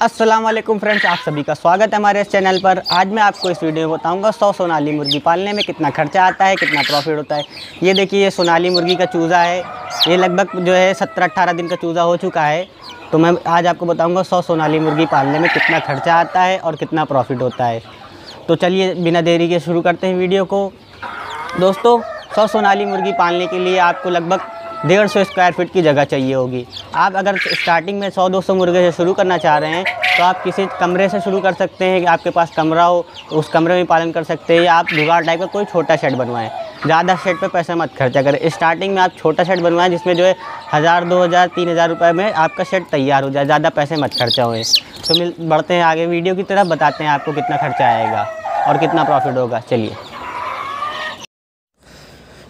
अस्सलाम वालेकुम फ्रेंड्स, आप सभी का स्वागत है हमारे इस चैनल पर। आज मैं आपको इस वीडियो में बताऊंगा 100 सोनाली मुर्गी पालने में कितना खर्चा आता है, कितना प्रॉफिट होता है। ये देखिए, ये सोनाली मुर्गी का चूज़ा है। ये लगभग जो है 17-18 दिन का चूज़ा हो चुका है। तो मैं आज आपको बताऊँगा 100 सोनाली मुर्गी पालने में कितना खर्चा आता है और कितना प्रॉफिट होता है। तो चलिए बिना देरी के शुरू करते हैं वीडियो को। दोस्तों, 100 सोनाली मुर्गी पालने के लिए आपको लगभग 150 स्क्वायर फीट की जगह चाहिए होगी। आप अगर स्टार्टिंग में 100-200 मुर्गे से शुरू करना चाह रहे हैं तो आप किसी कमरे से शुरू कर सकते हैं कि आपके पास कमरा हो, उस कमरे में पालन कर सकते हैं, या आप जुगाड़ टाइप का कोई छोटा शेड बनवाएं। ज़्यादा शेड पे पैसा मत खर्चा करें। स्टार्टिंग में आप छोटा शेड बनवाएं जिसमें जो है 1000, 2000, 3000 रुपये में आपका शेड तैयार हो जाए। ज़्यादा पैसे मत खर्चा हुए। तो बढ़ते हैं आगे वीडियो की तरफ, बताते हैं आपको कितना खर्चा आएगा और कितना प्रॉफिट होगा। चलिए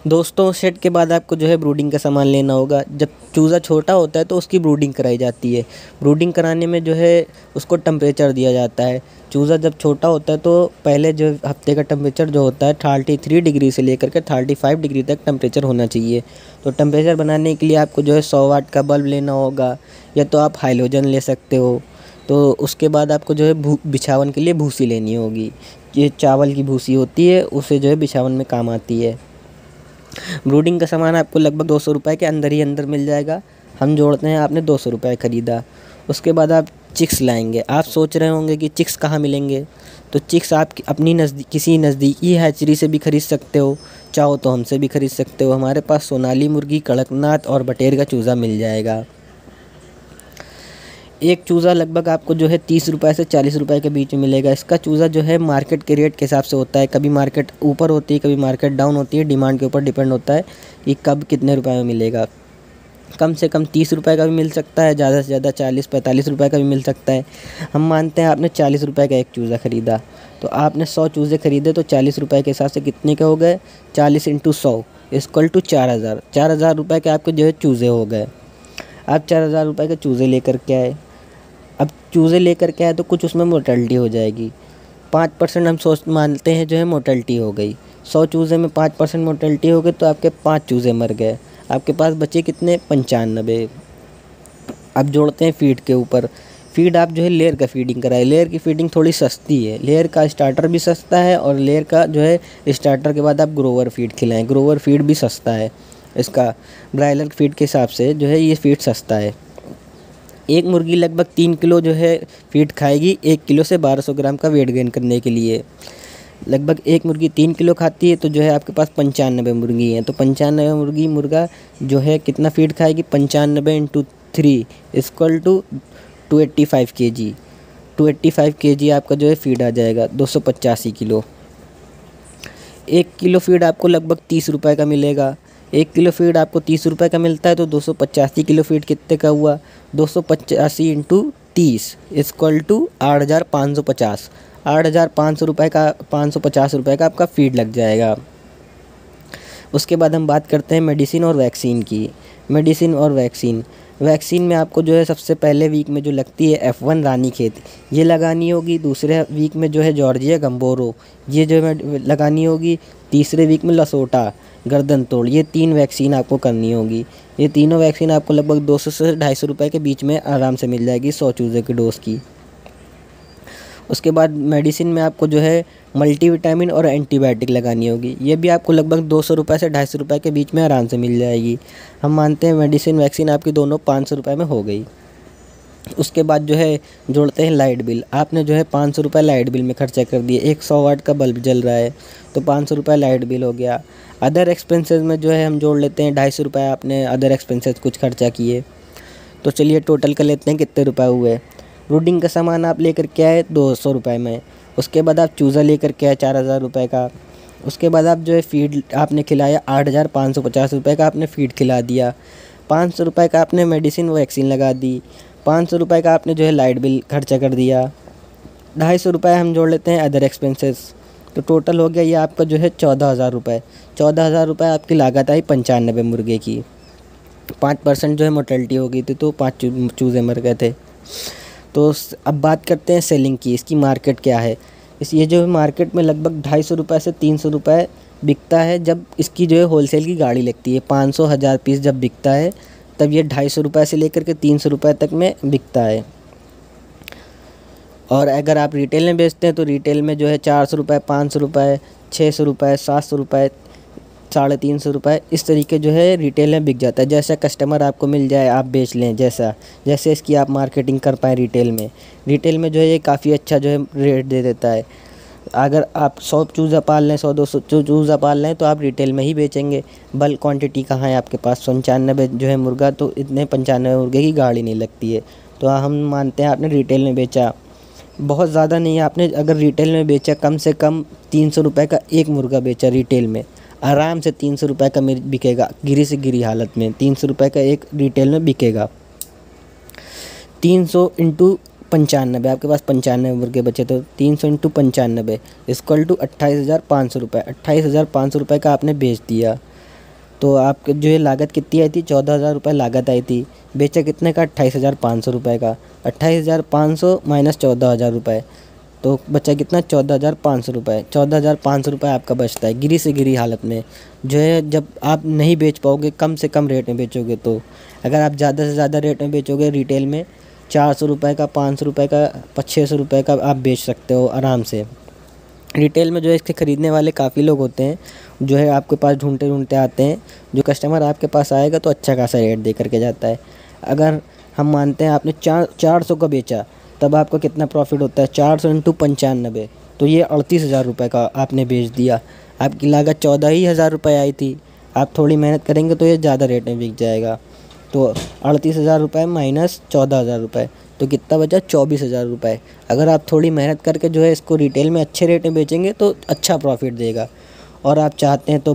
दोस्तों, शेड के बाद आपको जो है ब्रूडिंग का सामान लेना होगा। जब चूज़ा छोटा होता है तो उसकी ब्रूडिंग कराई जाती है। ब्रूडिंग कराने में जो है उसको टेम्परेचर दिया जाता है। चूज़ा जब छोटा होता है तो पहले जो हफ्ते का टेम्परेचर जो होता है 33 डिग्री से लेकर के 35 डिग्री तक टेम्परेचर होना चाहिए। तो टेम्परेचर बनाने के लिए आपको जो है 100 वाट का बल्ब लेना होगा, या तो आप हाइलोजन ले सकते हो। तो उसके बाद आपको जो है बिछावन के लिए भूसी लेनी होगी। ये चावल की भूसी होती है, उसे जो है बिछावन में काम आती है। ब्रूडिंग का सामान आपको लगभग 200 रुपये के अंदर ही अंदर मिल जाएगा। हम जोड़ते हैं, आपने 200 रुपये ख़रीदा। उसके बाद आप चिक्स लाएंगे। आप सोच रहे होंगे कि चिक्स कहाँ मिलेंगे, तो चिक्स आप अपनी किसी नज़दीकी हैचरी से भी ख़रीद सकते हो, चाहो तो हमसे भी ख़रीद सकते हो। हमारे पास सोनाली मुर्गी, कड़कनाथ और बटेर का चूज़ा मिल जाएगा। एक चूज़ा लगभग आपको जो है 30 रुपये से 40 रुपये के बीच में मिलेगा। इसका चूज़ा जो है मार्केट के रेट के हिसाब से होता है। कभी मार्केट ऊपर होती है, कभी मार्केट डाउन होती है। डिमांड के ऊपर डिपेंड होता है कि कब कितने रुपए में मिलेगा। कम से कम 30 रुपये का भी मिल सकता है, ज़्यादा से ज़्यादा 40-45 रुपये का भी मिल सकता है। हम मानते हैं आपने 40 रुपये का एक चूज़ा ख़रीदा, तो आपने 100 चूज़े ख़रीदे तो 40 रुपये के हिसाब से कितने के हो गए? 40 × 100 = 4000। 4000 रुपये के आपके जो है चूज़े हो गए। आप 4000 रुपये के चूज़े लेकर के आए। अब चूज़े लेकर के आए तो कुछ उसमें मोर्टेलिटी हो जाएगी। 5% हम मानते हैं जो है मोर्टेलिटी हो गई। 100 चूज़े में 5% मोर्टेलिटी हो गई तो आपके 5 चूज़े मर गए। आपके पास बचे कितने? 95। अब जोड़ते हैं फीड के ऊपर। फीड आप जो है लेयर का फीडिंग कराए। लेयर की फीडिंग थोड़ी सस्ती है। लेयर का स्टार्टर भी सस्ता है, और लेयर का जो है स्टार्टर के बाद आप ग्रोवर फीड खिलाएँ। ग्रोवर फीड भी सस्ता है। इसका ब्रायलर फीड के हिसाब से जो है ये फीड सस्ता है। एक मुर्गी लगभग 3 किलो जो है फीड खाएगी 1 किलो से 1200 ग्राम का वेट गेन करने के लिए। लगभग एक मुर्गी 3 किलो खाती है तो जो है आपके पास 95 मुर्गी हैं। तो 95 मुर्गा जो है कितना फीड खाएगी? 95 × 3 = 285 kg। 285 kg आपका जो है फीड आ जाएगा, 285 किलो। 1 किलो फीड आपको लगभग 30 रुपये का मिलेगा। 1 किलो फीड आपको 30 रुपये का मिलता है तो 285 किलो फीड कितने का हुआ? 285 × 30 = 8550। 8500 रुपये का, 550 रुपये का आपका फीड लग जाएगा। उसके बाद हम बात करते हैं मेडिसिन और वैक्सीन की। मेडिसिन और वैक्सीन में आपको जो है सबसे पहले वीक में जो लगती है F1 रानीखेत, ये लगानी होगी। दूसरे वीक में जो है जॉर्जिया गंबोरो, ये जो है लगानी होगी। तीसरे वीक में लसोटा, गर्दन तोड़, ये 3 वैक्सीन आपको करनी होगी। ये तीनों वैक्सीन आपको लगभग 200 से 250 रुपये के बीच में आराम से मिल जाएगी 100 चूज़े की डोज की। उसके बाद मेडिसिन में आपको जो है मल्टीविटामिन और एंटीबायोटिक लगानी होगी। ये भी आपको लगभग 200 रुपये से 250 रुपये के बीच में आराम से मिल जाएगी। हम मानते हैं मेडिसिन वैक्सीन आपकी दोनों 500 रुपये में हो गई। उसके बाद जो है जोड़ते हैं लाइट बिल। आपने जो है 500 रुपये लाइट बिल में खर्चा कर दिए। एक 100 वाट का बल्ब जल रहा है तो 500 रुपये लाइट बिल हो गया। अदर एक्सपेंसेस में जो है हम जोड़ लेते हैं 250 रुपये आपने अदर एक्सपेंसेस कुछ खर्चा किए। तो चलिए टोटल कर लेते हैं कितने रुपए हुए। ब्रूडिंग का सामान आप लेकर के आए 200 रुपये में। उसके बाद आप चूज़ा लेकर के आए 4000 रुपये का। उसके बाद आप जो है फीड आपने खिलाया 8550 रुपये का आपने फीड खिला दिया। 500 रुपये का आपने मेडिसिन वैक्सीन लगा दी। 500 रुपये का आपने जो है लाइट बिल खर्चा कर दिया। 250 रुपये हम जोड़ लेते हैं अदर एक्सपेंसेस। तो टोटल हो गया ये आपका जो है 14000 रुपये। 14000 रुपये आपकी लागत आई 95 मुर्गे की। 5% जो है मोर्टेलिटी हो गई थी तो 5 चूज़े मर गए थे। तो अब बात करते हैं सेलिंग की। इसकी मार्केट क्या है? ये जो है मार्केट में लगभग 250 रुपये से 300 रुपये बिकता है। जब इसकी जो है होलसेल की गाड़ी लगती है 500-1000 पीस जब बिकता है तब ये 250 रुपये से लेकर के 300 रुपये तक में बिकता है। और अगर आप रिटेल में बेचते हैं तो रिटेल में जो है 400 रुपये, 500 रुपये, 600 रुपये, 700 रुपये, 350 रुपये, इस तरीके जो है रिटेल में बिक जाता है। जैसा कस्टमर आपको मिल जाए आप बेच लें, जैसे इसकी आप मार्केटिंग कर पाएँ रिटेल में जो है ये काफ़ी अच्छा जो है रेट दे देता है। अगर आप 100 चूज़ा पाल लें, 100-200 चूज़ा पाल लें तो आप रिटेल में ही बेचेंगे। बल्क क्वांटिटी कहाँ है आपके पास, 95 जो है मुर्गा, तो इतने 95 मुर्गे की गाड़ी नहीं लगती है। तो हम मानते हैं आपने रिटेल में बेचा, बहुत ज़्यादा नहीं, आपने अगर रिटेल में बेचा कम से कम 300 रुपये का एक मुर्गा बेचा रिटेल में, आराम से 300 रुपये का बिकेगा, गिरी से गिरी हालत में 300 रुपये का एक रिटेल में बिकेगा। 300 इंटू 95, आपके पास 95 मुर्गे बचे तो 300 इंटू 95 इक्वल टू 28,500 रुपये। 28,500 रुपये का आपने बेच दिया तो आपके जो है लागत कितनी आई थी, 14,000 रुपये लागत आई थी। बेचा कितने का, 28,500 रुपये का। 28,500 माइनस 14,000 रुपये तो बचा कितना, 14,500 रुपये। 14,500 रुपये आपका बचता है गिरी से गिरी हालत में जो है। जब आप नहीं बेच पाओगे, कम से कम रेट में बेचोगे, तो अगर आप ज़्यादा से ज़्यादा रेट में बेचोगे रिटेल में 400 रुपये का, 500 रुपये का, 600 रुपये का आप बेच सकते हो आराम से। रिटेल में जो है इसके ख़रीदने वाले काफ़ी लोग होते हैं, जो है आपके पास ढूंढते ढूंढते आते हैं। जो कस्टमर आपके पास आएगा तो अच्छा खासा रेट दे करके जाता है। अगर हम मानते हैं आपने 400 का बेचा, तब आपका कितना प्रॉफिट होता है, 400 इंटू 95 तो ये 38,000 रुपये का आपने बेच दिया। आपकी लागत 14,000 रुपये आई थी, आप थोड़ी मेहनत करेंगे तो ये ज़्यादा रेट में बिक जाएगा। तो 38,000 रुपये माइनस 14,000 रुपये तो कितना बचा, 24,000 रुपये। अगर आप थोड़ी मेहनत करके जो है इसको रिटेल में अच्छे रेट में बेचेंगे तो अच्छा प्रॉफिट देगा। और आप चाहते हैं तो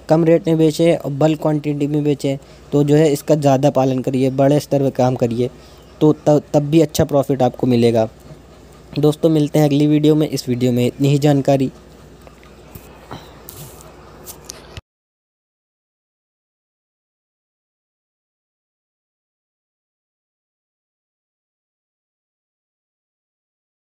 कम रेट में बेचें और बल्क क्वांटिटी में बेचें, तो जो है इसका ज़्यादा पालन करिए, बड़े स्तर पर काम करिए, तो तब भी अच्छा प्रॉफिट आपको मिलेगा। दोस्तों मिलते हैं अगली वीडियो में। इस वीडियो में इतनी ही जानकारी।